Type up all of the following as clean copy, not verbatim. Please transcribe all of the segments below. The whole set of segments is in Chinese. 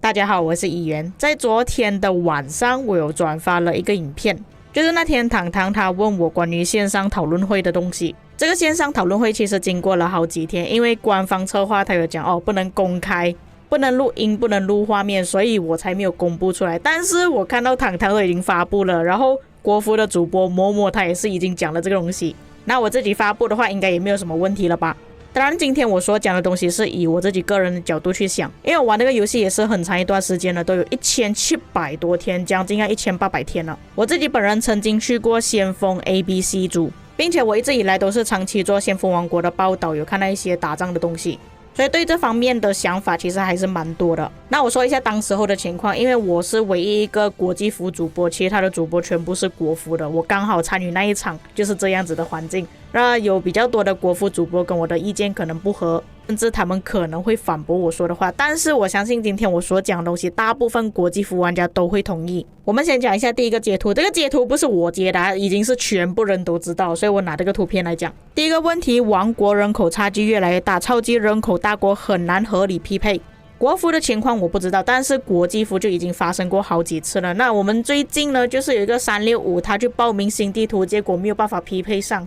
大家好，我是议员。在昨天的晚上，我有转发了一个影片，就是那天糖糖他问我关于线上讨论会的东西。这个线上讨论会其实经过了好几天，因为官方策划他有讲不能公开，不能录音，不能录画面，所以我才没有公布出来。但是我看到糖糖都已经发布了，然后国服的主播嬷嬷他也是已经讲了这个东西，那我自己发布的话应该也没有什么问题了吧。当然今天我所讲的东西是以我自己个人的角度去想，因为我玩那个游戏也是很长一段时间了，都有1700多天，将近要1800天了。我自己本人曾经去过先锋 ABC 组，并且我一直以来都是长期做先锋王国的报道，有看到一些打仗的东西，所以对这方面的想法其实还是蛮多的。那我说一下当时候的情况，因为我是唯一一个国际服主播，其他的主播全部是国服的，我刚好参与那一场就是这样子的环境。那有比较多的国服主播跟我的意见可能不合，甚至他们可能会反驳我说的话，但是我相信今天我所讲的东西大部分国际服玩家都会同意。我们先讲一下第一个截图，这个截图不是我截的，已经是全部人都知道，所以我拿这个图片来讲。第一个问题，王国人口差距越来越大，超级人口大国很难合理匹配。国服的情况我不知道，但是国际服就已经发生过好几次了。那我们最近呢，就是有一个365他去报名新地图，结果没有办法匹配上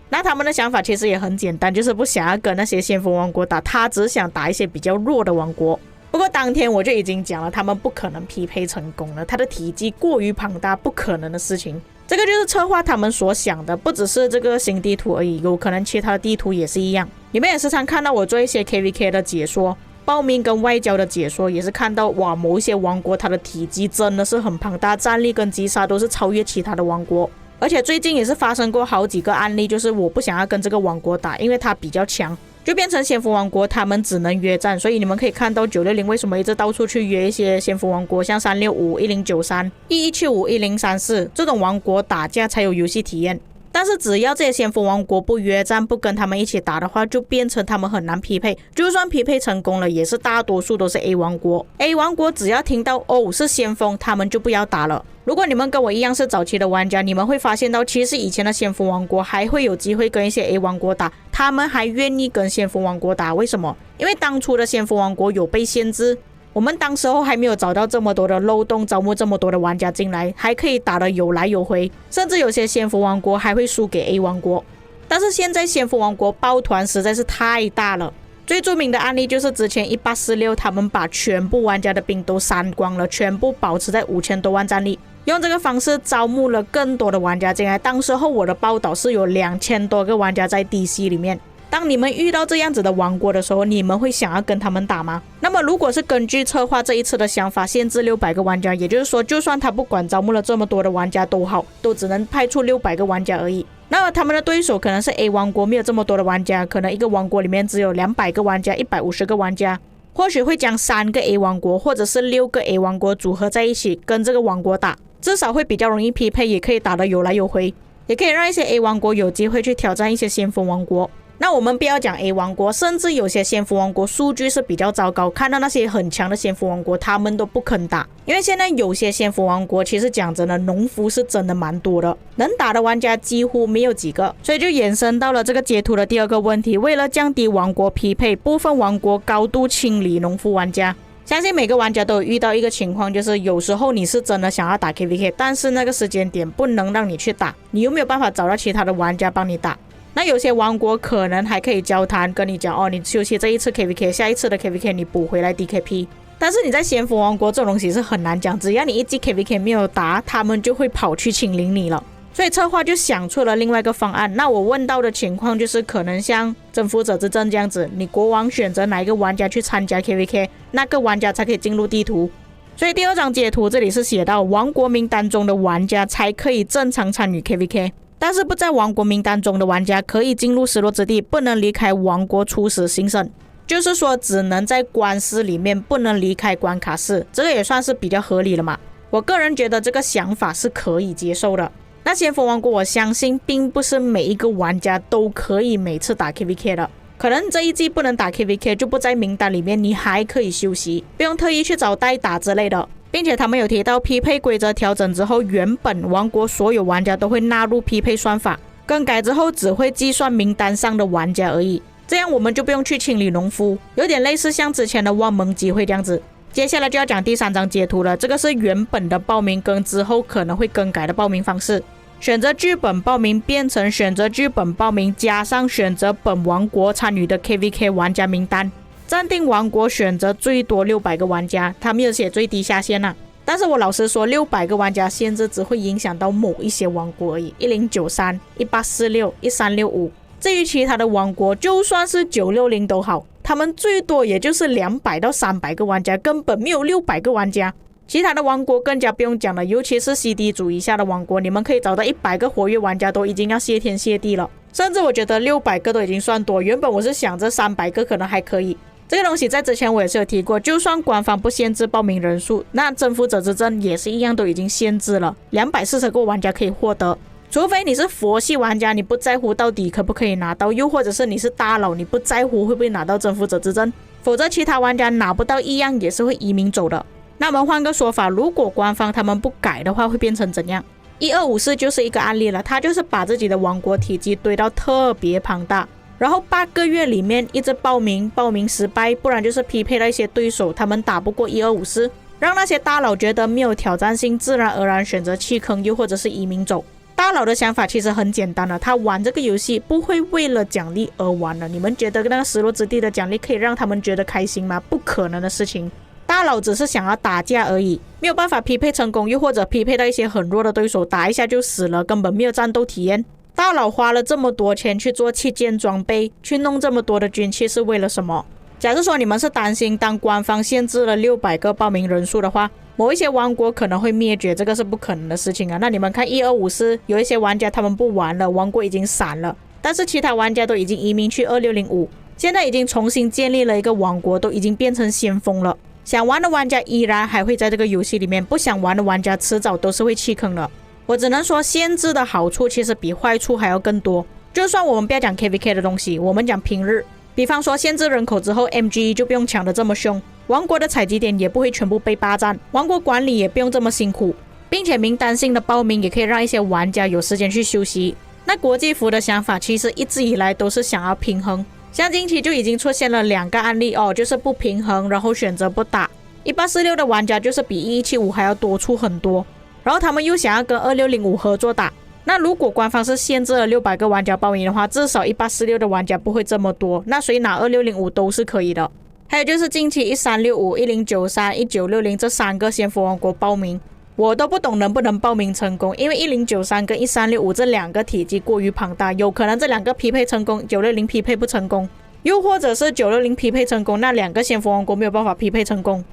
那他们的想法其实也很简单，就是不想要跟那些先锋王国打，他只想打一些比较弱的王国。不过当天我就已经讲了，他们不可能匹配成功了，他的体积过于庞大，不可能的事情。这个就是策划他们所想的，不只是这个新地图而已，有可能其他的地图也是一样。你们也时常看到我做一些 KVK 的解说，报名跟外交的解说，也是看到某一些王国它的体积真的是很庞大，战力跟击杀都是超越其他的王国。而且最近也是发生过好几个案例，就是我不想要跟这个王国打，因为它比较强，就变成先锋王国他们只能约战。所以你们可以看到960为什么一直到处去约一些先锋王国，像365、1093、1175、1034这种王国打架才有游戏体验。但是只要这些先锋王国不约战，不跟他们一起打的话，就变成他们很难匹配，就算匹配成功了，也是大多数都是 A 王国。 A 王国只要听到是先锋，他们就不要打了。如果你们跟我一样是早期的玩家，你们会发现到其实以前的先锋王国还会有机会跟一些 A 王国打，他们还愿意跟先锋王国打。为什么？因为当初的先锋王国有被限制，我们当时候还没有找到这么多的漏洞，招募这么多的玩家进来，还可以打得有来有回，甚至有些先锋王国还会输给 A 王国。但是现在先锋王国抱团实在是太大了，最著名的案例就是之前1846他们把全部玩家的兵都删光了，全部保持在5000多万战力，用这个方式招募了更多的玩家进来。当时候我的报道是有2000多个玩家在 DC 里面。当你们遇到这样子的王国的时候，你们会想要跟他们打吗？那么如果是根据策划这一次的想法限制600个玩家，也就是说就算他不管招募了这么多的玩家都好，都只能派出600个玩家而已。那么他们的对手可能是 A 王国，没有这么多的玩家，可能一个王国里面只有200个玩家，150个玩家，或许会将3个 A 王国或者是6个 A 王国组合在一起跟这个王国打，至少会比较容易匹配，也可以打得有来有回，也可以让一些 A 王国有机会去挑战一些先锋王国。那我们不要讲 A 王国，甚至有些先锋王国数据是比较糟糕，看到那些很强的先锋王国他们都不肯打。因为现在有些先锋王国其实讲真的，农夫是真的蛮多的，能打的玩家几乎没有几个，所以就衍生到了这个截图的第二个问题，为了降低王国匹配，部分王国高度清理农夫玩家。相信每个玩家都有遇到一个情况，就是有时候你是真的想要打 KVK， 但是那个时间点不能让你去打，你又没有办法找到其他的玩家帮你打。那有些王国可能还可以交谈，跟你讲你休息这一次 KVK， 下一次的 KVK 你补回来 DKP。 但是你在先锋王国这种东西是很难讲，只要你一记 KVK 没有打，他们就会跑去清零你了。所以策划就想出了另外一个方案。那我问到的情况就是可能像征服者之阵这样子，你国王选择哪一个玩家去参加 KVK， 那个玩家才可以进入地图。所以第二张截图这里是写到王国名单中的玩家才可以正常参与 KVK，但是不在王国名单中的玩家可以进入失落之地，不能离开王国出使行省，就是说只能在关室里面，不能离开关卡室。这个也算是比较合理了嘛。我个人觉得这个想法是可以接受的。那先锋王国我相信并不是每一个玩家都可以每次打 KVK 的，可能这一季不能打 KVK 就不在名单里面，你还可以休息，不用特意去找代打之类的。并且他们有提到匹配规则调整之后，原本王国所有玩家都会纳入匹配算法，更改之后只会计算名单上的玩家而已。这样我们就不用去清理农夫，有点类似像之前的望蒙机会这样子。接下来就要讲第3张截图了，这个是原本的报名跟之后可能会更改的报名方式。选择剧本报名变成选择剧本报名加上选择本王国参与的 KVK 玩家名单，暂定王国选择最多600个玩家，他没有写最低下限啊。但是我老实说，600个玩家限制只会影响到某一些王国而已，1093、1846、1365。至于其他的王国，就算是960都好，他们最多也就是200到300个玩家，根本没有600个玩家。其他的王国更加不用讲了，尤其是 CD 组以下的王国，你们可以找到100个活跃玩家都已经要谢天谢地了。甚至我觉得600个都已经算多，原本我是想着300个可能还可以。这个东西在之前我也是有提过，就算官方不限制报名人数，那征服者之证也是一样都已经限制了240个玩家可以获得。除非你是佛系玩家，你不在乎到底可不可以拿到，又或者是你是大佬，你不在乎会不会拿到征服者之证，否则其他玩家拿不到一样也是会移民走的。那我们换个说法，如果官方他们不改的话，会变成怎样？1254就是一个案例了，他就是把自己的王国体积堆到特别庞大，然后8个月里面一直报名失败，不然就是匹配到一些对手，他们打不过1254，让那些大佬觉得没有挑战性，自然而然选择弃坑，又或者是移民走。大佬的想法其实很简单了，他玩这个游戏不会为了奖励而玩了。你们觉得那个失落之地的奖励可以让他们觉得开心吗？不可能的事情。大佬只是想要打架而已，没有办法匹配成功，又或者匹配到一些很弱的对手，打一下就死了，根本没有战斗体验。大佬花了这么多钱去做器件装备，去弄这么多的军器是为了什么？假设说你们是担心当官方限制了600个报名人数的话，某一些王国可能会灭绝，这个是不可能的事情啊。那你们看1254，有一些玩家他们不玩了，王国已经散了，但是其他玩家都已经移民去2605，现在已经重新建立了一个王国，都已经变成先锋了。想玩的玩家依然还会在这个游戏里面，不想玩的玩家迟早都是会弃坑的。我只能说限制的好处其实比坏处还要更多。就算我们不要讲 KVK 的东西，我们讲平日，比方说限制人口之后 MGE 就不用抢得这么凶，王国的采集点也不会全部被霸占，王国管理也不用这么辛苦，并且名单性的报名也可以让一些玩家有时间去休息。那国际服的想法其实一直以来都是想要平衡，像近期就已经出现了2个案例哦，就是不平衡，然后选择不打。1846的玩家就是比1175还要多出很多，然后他们又想要跟2605合作打。那如果官方是限制了600个玩家报名的话，至少1846的玩家不会这么多，那谁拿2605都是可以的。还有就是近期1365、1093、1960这3个先锋王国报名，我都不懂能不能报名成功，因为1093跟1365这2个体积过于庞大，有可能这2个匹配成功，960匹配不成功，又或者是960匹配成功，那2个先锋王国没有办法匹配成功。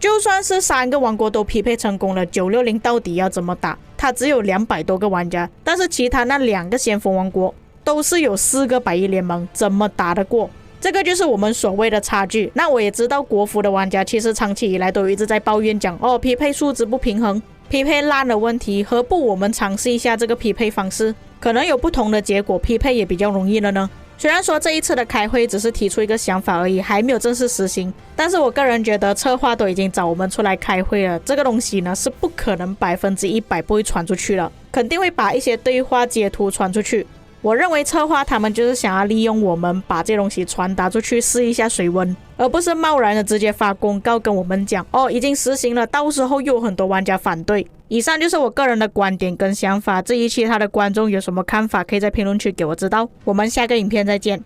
就算是3个王国都匹配成功了，960到底要怎么打？它只有200多个玩家，但是其他那2个先锋王国都是有4个百亿联盟，怎么打得过？这个就是我们所谓的差距。那我也知道国服的玩家其实长期以来都一直在抱怨讲匹配数值不平衡，匹配烂的问题，何不我们尝试一下这个匹配方式，可能有不同的结果，匹配也比较容易了呢？虽然说这一次的开会只是提出一个想法而已，还没有正式实行，但是我个人觉得策划都已经找我们出来开会了，这个东西呢是不可能100%不会传出去了，肯定会把一些对话截图传出去。我认为策划他们就是想要利用我们把这东西传达出去，试一下水温，而不是贸然的直接发公告跟我们讲已经实行了，到时候又有很多玩家反对。以上就是我个人的观点跟想法，至于其他的观众有什么看法，可以在评论区给我知道。我们下个影片再见。